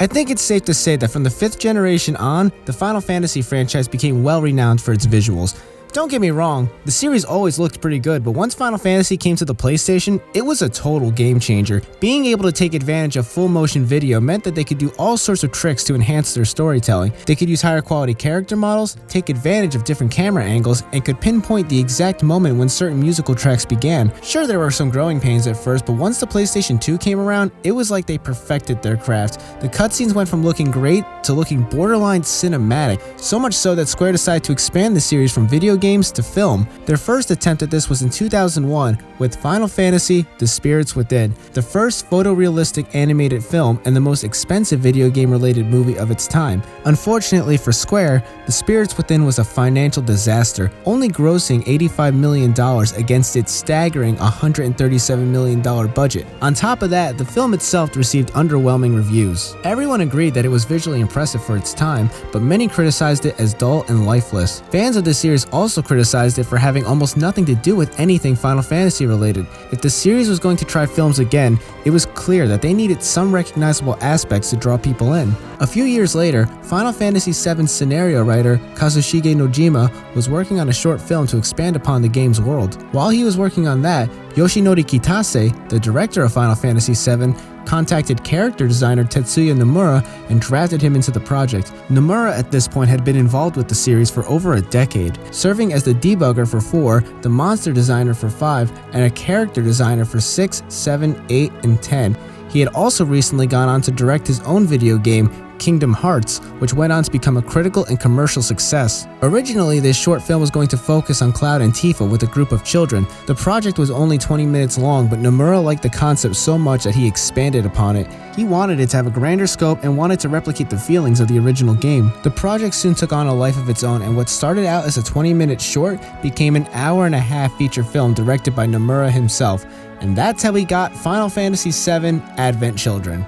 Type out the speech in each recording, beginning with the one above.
I think it's safe to say that from the 5th generation on, the Final Fantasy franchise became well renowned for its visuals. Don't get me wrong, the series always looked pretty good, but once Final Fantasy came to the PlayStation, it was a total game changer. Being able to take advantage of full motion video meant that they could do all sorts of tricks to enhance their storytelling. They could use higher quality character models, take advantage of different camera angles, and could pinpoint the exact moment when certain musical tracks began. Sure, there were some growing pains at first, but once the PlayStation 2 came around, it was like they perfected their craft. The cutscenes went from looking great to looking borderline cinematic, so much so that Square decided to expand the series from video games to film. Their first attempt at this was in 2001 with Final Fantasy The Spirits Within, the first photorealistic animated film and the most expensive video game related movie of its time. Unfortunately for Square, The Spirits Within was a financial disaster, only grossing $85 million against its staggering $137 million budget. On top of that, the film itself received underwhelming reviews. Everyone agreed that it was visually impressive for its time, but many criticized it as dull and lifeless. Fans of the series also criticized it for having almost nothing to do with anything Final Fantasy related. If the series was going to try films again, it was clear that they needed some recognizable aspects to draw people in. A few years later, Final Fantasy VII scenario writer Kazushige Nojima was working on a short film to expand upon the game's world. While he was working on that, Yoshinori Kitase, the director of Final Fantasy VII, contacted character designer Tetsuya Nomura and drafted him into the project. Nomura at this point had been involved with the series for over a decade, serving as the debugger for 4, the monster designer for 5, and a character designer for 6, 7, 8, and 10. He had also recently gone on to direct his own video game, Kingdom Hearts, which went on to become a critical and commercial success. Originally, this short film was going to focus on Cloud and Tifa with a group of children. The project was only 20 minutes long, but Nomura liked the concept so much that he expanded upon it. He wanted it to have a grander scope and wanted to replicate the feelings of the original game. The project soon took on a life of its own, and what started out as a 20-minute short became an hour-and-a-half feature film directed by Nomura himself. And that's how we got Final Fantasy VII Advent Children.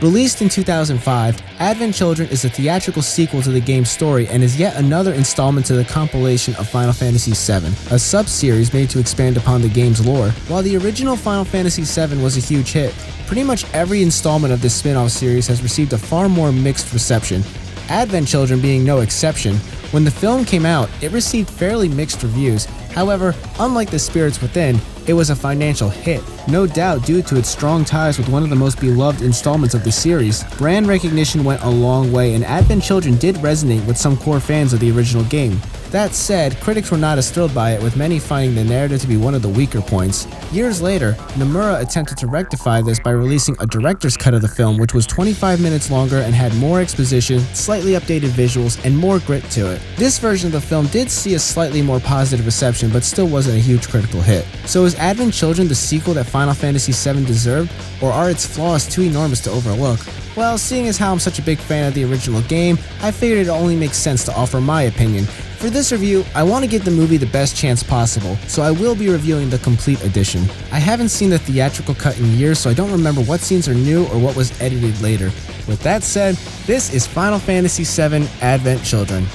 Released in 2005, Advent Children is a theatrical sequel to the game's story and is yet another installment to the compilation of Final Fantasy VII, a sub-series made to expand upon the game's lore. While the original Final Fantasy VII was a huge hit, pretty much every installment of this spin-off series has received a far more mixed reception, Advent Children being no exception. When the film came out, it received fairly mixed reviews. However, unlike The Spirits Within, it was a financial hit, no doubt due to its strong ties with one of the most beloved installments of the series. Brand recognition went a long way, and Advent Children did resonate with some core fans of the original game. That said, critics were not as thrilled by it, with many finding the narrative to be one of the weaker points. Years later, Nomura attempted to rectify this by releasing a director's cut of the film, which was 25 minutes longer and had more exposition, slightly updated visuals, and more grit to it. This version of the film did see a slightly more positive reception, but still wasn't a huge critical hit. So is Advent Children the sequel that Final Fantasy VII deserved, or are its flaws too enormous to overlook? Well, seeing as how I'm such a big fan of the original game, I figured it only makes sense to offer my opinion. For this review, I want to give the movie the best chance possible, so I will be reviewing the complete edition. I haven't seen the theatrical cut in years, so I don't remember what scenes are new or what was edited later. With that said, this is Final Fantasy VII Advent Children.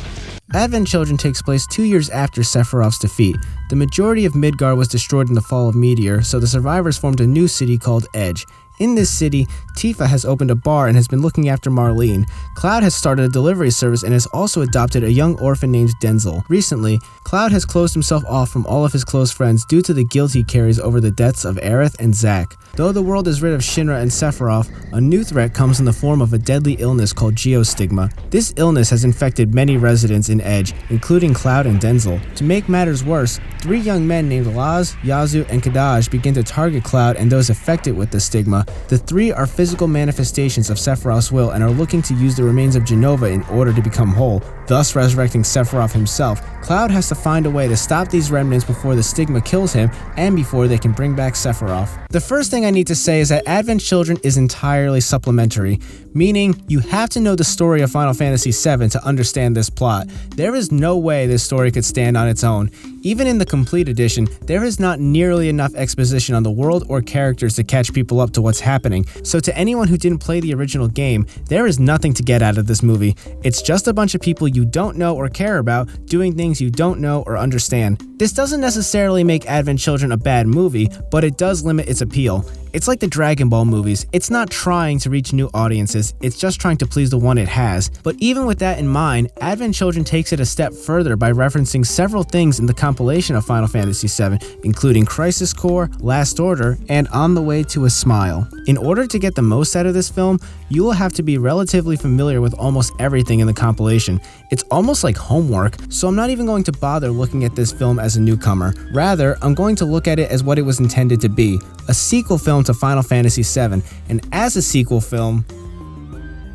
Advent Children takes place 2 years after Sephiroth's defeat. The majority of Midgar was destroyed in the fall of Meteor, so the survivors formed a new city called Edge. In this city, Tifa has opened a bar and has been looking after Marlene. Cloud has started a delivery service and has also adopted a young orphan named Denzel. Recently, Cloud has closed himself off from all of his close friends due to the guilt he carries over the deaths of Aerith and Zack. Though the world is rid of Shinra and Sephiroth, a new threat comes in the form of a deadly illness called geostigma. This illness has infected many residents in Edge, including Cloud and Denzel. To make matters worse, 3 young men named Laz, Yazoo, and Kadaj begin to target Cloud and those affected with the stigma. The 3 are physical manifestations of Sephiroth's will and are looking to use the remains of Jenova in order to become whole, thus resurrecting Sephiroth himself. Cloud has to find a way to stop these remnants before the stigma kills him and before they can bring back Sephiroth. The first thing I need to say is that Advent Children is entirely supplementary, meaning you have to know the story of Final Fantasy VII to understand this plot. There is no way this story could stand on its own. Even in the complete edition, there is not nearly enough exposition on the world or characters to catch people up to what's happening, so to anyone who didn't play the original game, there is nothing to get out of this movie. It's just a bunch of people you don't know or care about doing things you don't know or understand. This doesn't necessarily make Advent Children a bad movie, but it does limit its appeal. It's like the Dragon Ball movies. It's not trying to reach new audiences, it's just trying to please the one it has. But even with that in mind, Advent Children takes it a step further by referencing several things in the compilation of Final Fantasy VII, including Crisis Core, Last Order, and On the Way to a Smile. In order to get the most out of this film, you will have to be relatively familiar with almost everything in the compilation. It's almost like homework, so I'm not even going to bother looking at this film as a newcomer. Rather, I'm going to look at it as what it was intended to be, a sequel film to Final Fantasy VII, and as a sequel film,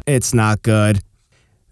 it's not good.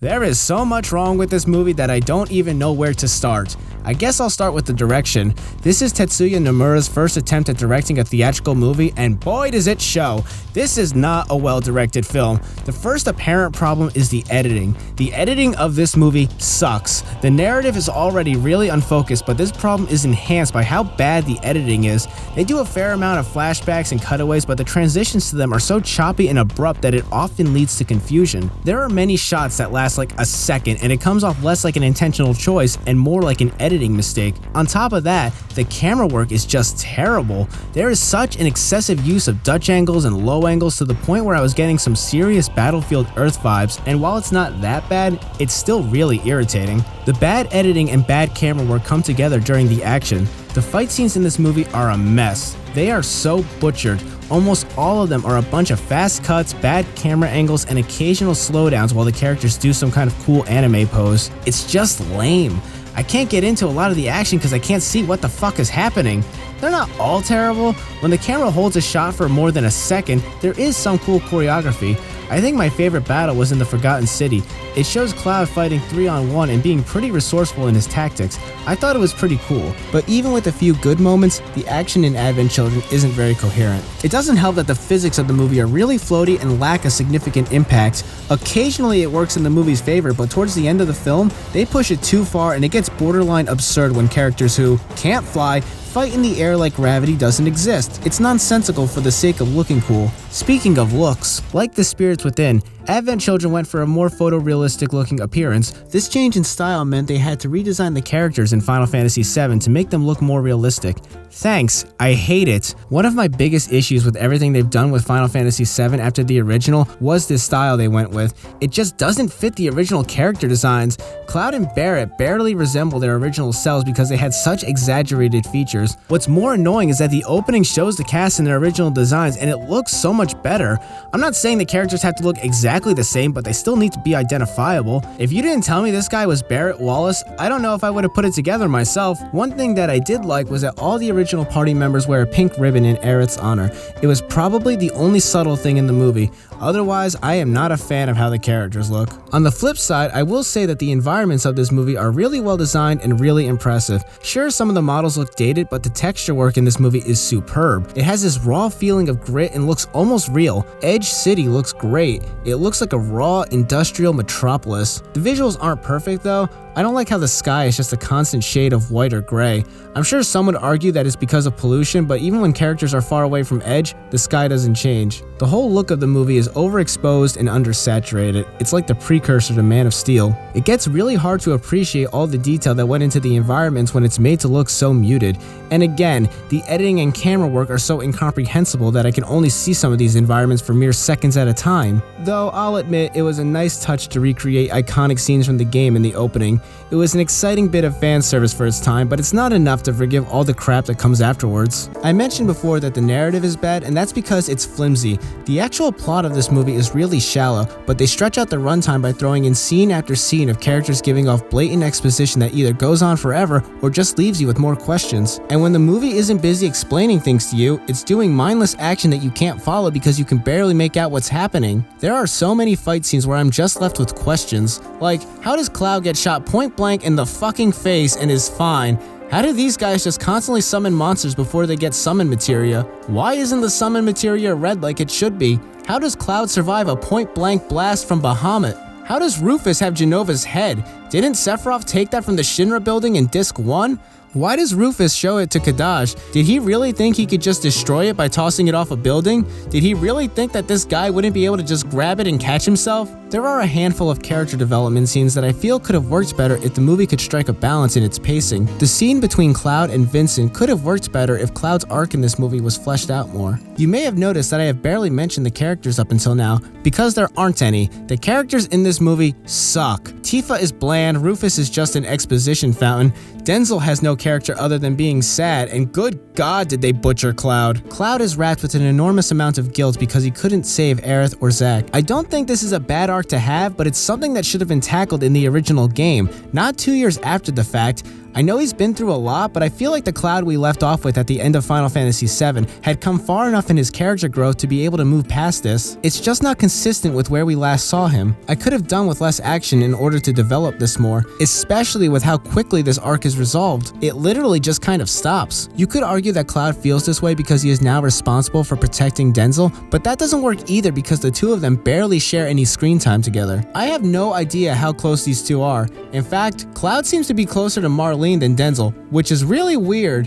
There is so much wrong with this movie that I don't even know where to start. I guess I'll start with the direction. This is Tetsuya Nomura's first attempt at directing a theatrical movie, and boy does it show. This is not a well-directed film. The first apparent problem is the editing. The editing of this movie sucks. The narrative is already really unfocused, but this problem is enhanced by how bad the editing is. They do a fair amount of flashbacks and cutaways, but the transitions to them are so choppy and abrupt that it often leads to confusion. There are many shots that last like a second, and it comes off less like an intentional choice and more like an editing mistake. On top of that, the camera work is just terrible. There is such an excessive use of Dutch angles and low angles to the point where I was getting some serious Battlefield Earth vibes, and while it's not that bad, it's still really irritating. The bad editing and bad camera work come together during the action. The fight scenes in this movie are a mess. They are so butchered. Almost all of them are a bunch of fast cuts, bad camera angles, and occasional slowdowns while the characters do some kind of cool anime pose. It's just lame. I can't get into a lot of the action because I can't see what the fuck is happening. They're not all terrible. When the camera holds a shot for more than a second, there is some cool choreography. I think my favorite battle was in the Forgotten City. It shows Cloud fighting 3-on-1 and being pretty resourceful in his tactics. I thought it was pretty cool. But even with a few good moments, the action in Advent Children isn't very coherent. It doesn't help that the physics of the movie are really floaty and lack a significant impact. Occasionally it works in the movie's favor, but towards the end of the film, they push it too far and it gets borderline absurd when characters who can't fly fight in the air like gravity doesn't exist. It's nonsensical for the sake of looking cool. Speaking of looks, like The Spirits Within, Advent Children went for a more photorealistic looking appearance. This change in style meant they had to redesign the characters in Final Fantasy VII to make them look more realistic. Thanks, I hate it. One of my biggest issues with everything they've done with Final Fantasy VII after the original was this style they went with. It just doesn't fit the original character designs. Cloud and Barret barely resemble their original selves because they had such exaggerated features. What's more annoying is that the opening shows the cast in their original designs and it looks so much better. I'm not saying the characters have to look exactly the same, but they still need to be identifiable. If you didn't tell me this guy was Barret Wallace, I don't know if I would have put it together myself. One thing that I did like was that all the original party members wear a pink ribbon in Aerith's honor. It was probably the only subtle thing in the movie. Otherwise, I am not a fan of how the characters look. On the flip side, I will say that the environments of this movie are really well designed and really impressive. Sure, some of the models look dated, but the texture work in this movie is superb. It has this raw feeling of grit and looks almost real. Edge City looks great. It looks like a raw, industrial metropolis. The visuals aren't perfect though. I don't like how the sky is just a constant shade of white or gray. I'm sure some would argue that it's because of pollution, but even when characters are far away from Edge, the sky doesn't change. The whole look of the movie is overexposed and undersaturated. It's like the precursor to Man of Steel. It gets really hard to appreciate all the detail that went into the environments when it's made to look so muted. And again, the editing and camera work are so incomprehensible that I can only see some of these environments for mere seconds at a time. Though I'll admit it was a nice touch to recreate iconic scenes from the game in the opening. It was an exciting bit of fan service for its time, but it's not enough to forgive all the crap that comes afterwards. I mentioned before that the narrative is bad, and that's because it's flimsy. The actual plot of this movie is really shallow, but they stretch out the runtime by throwing in scene after scene of characters giving off blatant exposition that either goes on forever or just leaves you with more questions. And when the movie isn't busy explaining things to you, it's doing mindless action that you can't follow because you can barely make out what's happening. There are so many fight scenes where I'm just left with questions, like how does Cloud get shot point blank in the fucking face and is fine? How do these guys just constantly summon monsters before they get summon materia? Why isn't the summon materia red like it should be? How does Cloud survive a point blank blast from Bahamut? How does Rufus have Genova's head? Didn't Sephiroth take that from the Shinra building in Disc 1? Why does Rufus show it to Kadash? Did he really think he could just destroy it by tossing it off a building? Did he really think that this guy wouldn't be able to just grab it and catch himself? There are a handful of character development scenes that I feel could have worked better if the movie could strike a balance in its pacing. The scene between Cloud and Vincent could have worked better if Cloud's arc in this movie was fleshed out more. You may have noticed that I have barely mentioned the characters up until now, because there aren't any. The characters in this movie suck. Tifa is bland, Rufus is just an exposition fountain, Denzel has no character other than being sad, and good God did they butcher Cloud. Cloud is wrapped with an enormous amount of guilt because he couldn't save Aerith or Zack. I don't think this is a bad arc to have, but it's something that should have been tackled in the original game, not 2 years after the fact. I know he's been through a lot, but I feel like the Cloud we left off with at the end of Final Fantasy VII had come far enough in his character growth to be able to move past this. It's just not consistent with where we last saw him. I could have done with less action in order to develop this more, especially with how quickly this arc is resolved. It literally just kind of stops. You could argue that Cloud feels this way because he is now responsible for protecting Denzel, but that doesn't work either because the two of them barely share any screen time together. I have no idea how close these two are. In fact, Cloud seems to be closer to Marlene than Denzel, which is really weird.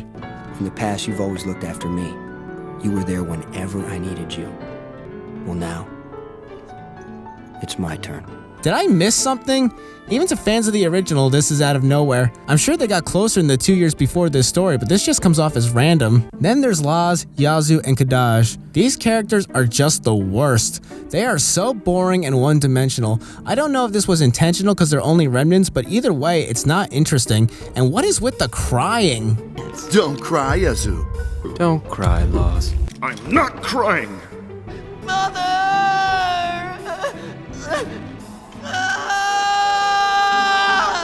In the past, you've always looked after me. You were there whenever I needed you. Well, now, it's my turn. Did I miss something? Even to fans of the original, this is out of nowhere. I'm sure they got closer in the 2 years before this story, but this just comes off as random. Then there's Laz, Yazoo, and Kadash. These characters are just the worst. They are so boring and one-dimensional. I don't know if this was intentional because they're only remnants, but either way, it's not interesting. And what is with the crying? Don't cry, Yazoo. Don't cry, Laz. I'm not crying.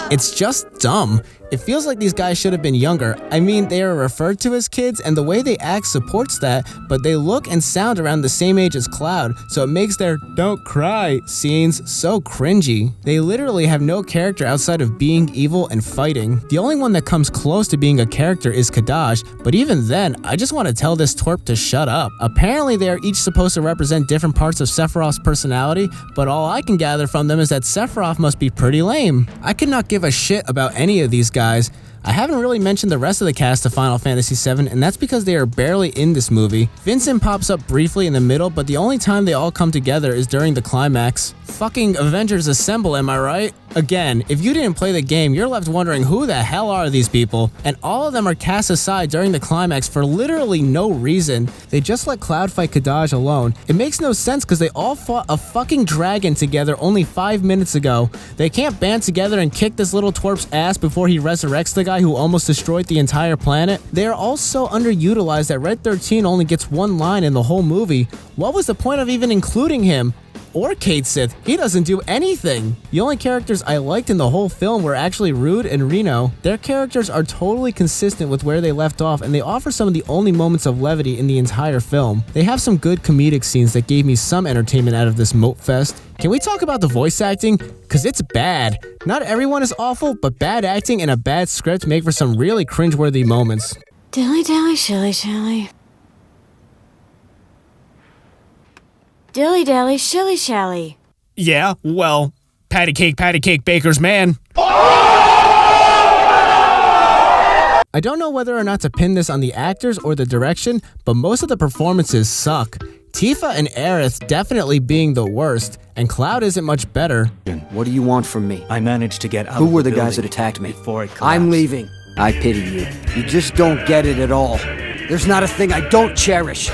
It's just dumb. It feels like these guys should have been younger. I mean, they are referred to as kids, and the way they act supports that, but they look and sound around the same age as Cloud, so it makes their "don't cry" scenes so cringy. They literally have no character outside of being evil and fighting. The only one that comes close to being a character is Kadash, but even then, I just want to tell this twerp to shut up. Apparently, they are each supposed to represent different parts of Sephiroth's personality, but all I can gather from them is that Sephiroth must be pretty lame. I could not give a shit about any of these guys. I haven't really mentioned the rest of the cast of Final Fantasy VII, and that's because they are barely in this movie. Vincent pops up briefly in the middle, but the only time they all come together is during the climax. Fucking Avengers Assemble, am I right? Again, if you didn't play the game, you're left wondering who the hell are these people? And all of them are cast aside during the climax for literally no reason. They just let Cloud fight Kadash alone. It makes no sense because they all fought a fucking dragon together only 5 minutes ago. They can't band together and kick this little twerp's ass before he resurrects the guy who almost destroyed the entire planet. They are all so underutilized that Red 13 only gets one line in the whole movie. What was the point of even including him? Or Cait Sith, he doesn't do anything. The only characters I liked in the whole film were actually Rude and Reno. Their characters are totally consistent with where they left off, and they offer some of the only moments of levity in the entire film. They have some good comedic scenes that gave me some entertainment out of this moat fest. Can we talk about the voice acting? Cause it's bad. Not everyone is awful, but bad acting and a bad script make for some really cringeworthy moments. Dilly dally, shilly shally. Dilly dally, shilly shally. Yeah, well, patty cake, baker's man. I don't know whether or not to pin this on the actors or the direction, but most of the performances suck. Tifa and Aerith definitely being the worst, and Cloud isn't much better. What do you want from me? I managed to get out Who of were the the guys that building attacked me? before it collapsed. I'm leaving. I pity you. You just don't get it at all. There's not a thing I don't cherish.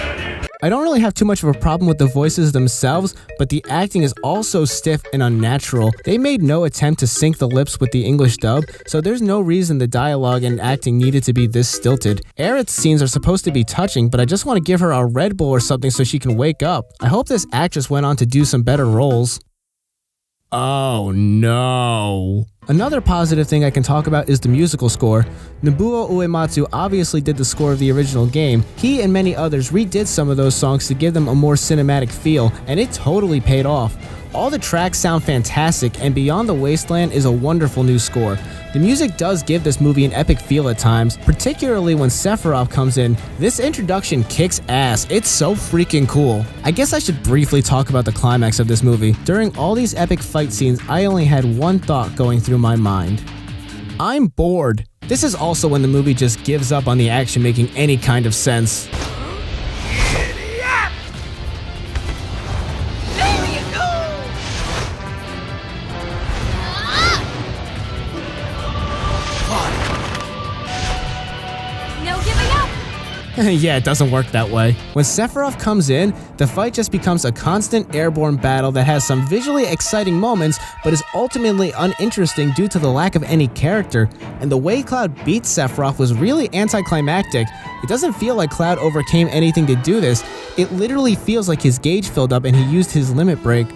I don't really have too much of a problem with the voices themselves, but the acting is also stiff and unnatural. They made no attempt to sync the lips with the English dub, so there's no reason the dialogue and acting needed to be this stilted. Aerith's scenes are supposed to be touching, but I just want to give her a Red Bull or something so she can wake up. I hope this actress went on to do some better roles. Oh no. Another positive thing I can talk about is the musical score. Nobuo Uematsu obviously did the score of the original game. He and many others redid some of those songs to give them a more cinematic feel, and it totally paid off. All the tracks sound fantastic, and Beyond the Wasteland is a wonderful new score. The music does give this movie an epic feel at times, particularly when Sephiroth comes in. This introduction kicks ass. It's so freaking cool. I guess I should briefly talk about the climax of this movie. During all these epic fight scenes, I only had one thought going through my mind. I'm bored. This is also when the movie just gives up on the action making any kind of sense. Yeah, it doesn't work that way. When Sephiroth comes in, the fight just becomes a constant airborne battle that has some visually exciting moments, but is ultimately uninteresting due to the lack of any character. And the way Cloud beats Sephiroth was really anticlimactic. It doesn't feel like Cloud overcame anything to do this. It literally feels like his gauge filled up and he used his limit break.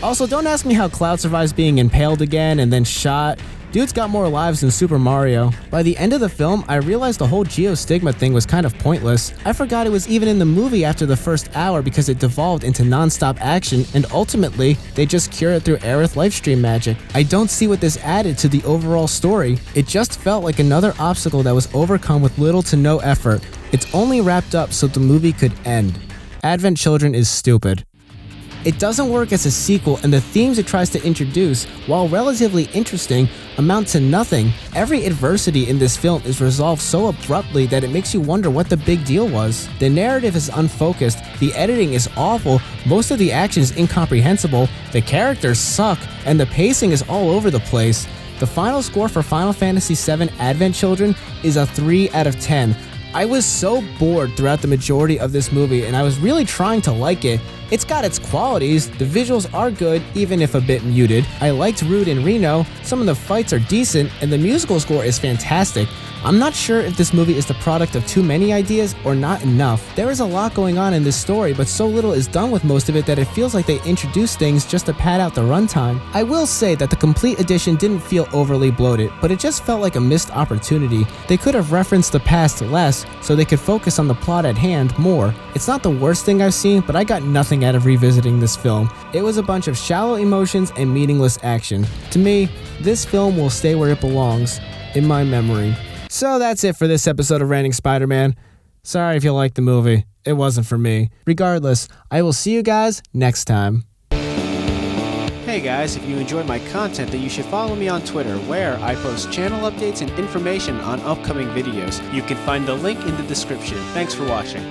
Also, don't ask me how Cloud survives being impaled again and then shot. Dude's got more lives than Super Mario. By the end of the film, I realized the whole geostigma thing was kind of pointless. I forgot it was even in the movie after the first hour because it devolved into non-stop action, and ultimately, they just cure it through Aerith lifestream magic. I don't see what this added to the overall story. It just felt like another obstacle that was overcome with little to no effort. It's only wrapped up so the movie could end. Advent Children is stupid. It doesn't work as a sequel, and the themes it tries to introduce, while relatively interesting, amount to nothing. Every adversity in this film is resolved so abruptly that it makes you wonder what the big deal was. The narrative is unfocused, the editing is awful, most of the action is incomprehensible, the characters suck, and the pacing is all over the place. The final score for Final Fantasy VII Advent Children is a 3 out of 10. I was so bored throughout the majority of this movie, and I was really trying to like it. It's got its qualities, the visuals are good, even if a bit muted. I liked Rude and Reno, some of the fights are decent, and the musical score is fantastic. I'm not sure if this movie is the product of too many ideas or not enough. There is a lot going on in this story, but so little is done with most of it that it feels like they introduce things just to pad out the runtime. I will say that the complete edition didn't feel overly bloated, but it just felt like a missed opportunity. They could have referenced the past less, so they could focus on the plot at hand more. It's not the worst thing I've seen, but I got nothing out of revisiting this film. It was a bunch of shallow emotions and meaningless action. To me, this film will stay where it belongs, in my memory. So that's it for this episode of Ranting Spider-Man. Sorry if you liked the movie. It wasn't for me. Regardless, I will see you guys next time. Hey guys, if you enjoyed my content, then you should follow me on Twitter, where I post channel updates and information on upcoming videos. You can find the link in the description. Thanks for watching.